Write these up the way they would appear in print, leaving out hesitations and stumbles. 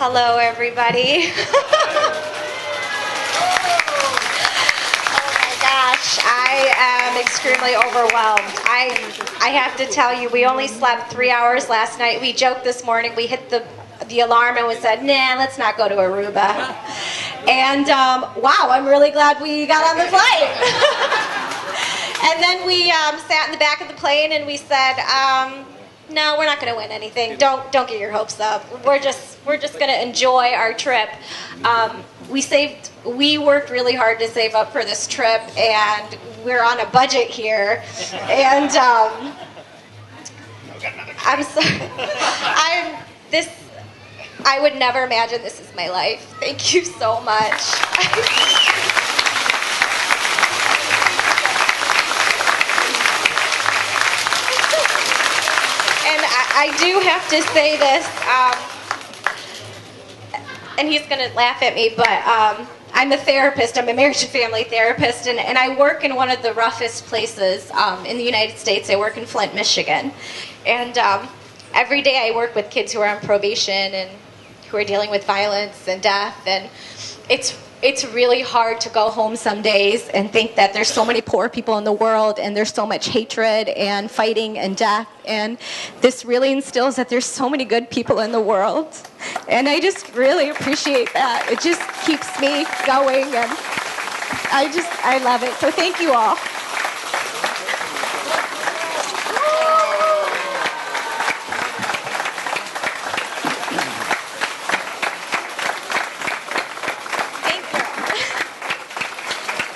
Hello, everybody. Oh my gosh, I am extremely overwhelmed. I have to tell you, we only slept 3 hours last night. We joked this morning, we hit the alarm and we said, nah, let's not go to Aruba. And wow, I'm really glad we got on the flight. And then we sat in the back of the plane and we said, no, we're not going to win anything. Don't get your hopes up. We're just going to enjoy our trip. We worked really hard to save up for this trip, and we're on a budget here. And I'm sorry. I would never imagine this is my life. Thank you so much. And I do have to say this, and he's going to laugh at me, but I'm a therapist. I'm a marriage and family therapist, and I work in one of the roughest places in the United States. I work in Flint, Michigan. And every day I work with kids who are on probation and who are dealing with violence and death, and it's really hard to go home some days and think that there's so many poor people in the world and there's so much hatred and fighting and death, and this really instills that there's so many good people in the world, and I just really appreciate that. It just keeps me going, and I love it. So thank you all.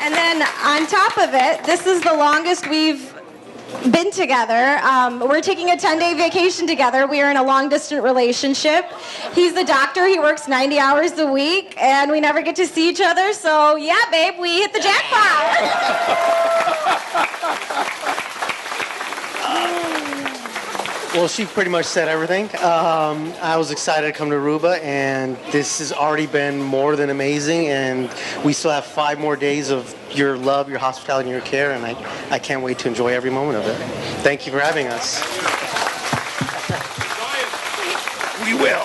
And then on top of it, this is the longest we've been together. We're taking a 10-day vacation together. We are in a long-distance relationship. He's a doctor. He works 90 hours a week, and we never get to see each other. So, yeah, babe, we hit the jackpot. Well, she pretty much said everything. I was excited to come to Aruba, and this has already been more than amazing, and we still have 5 more days of your love, your hospitality, and your care, and I can't wait to enjoy every moment of it. Thank you for having us. We will.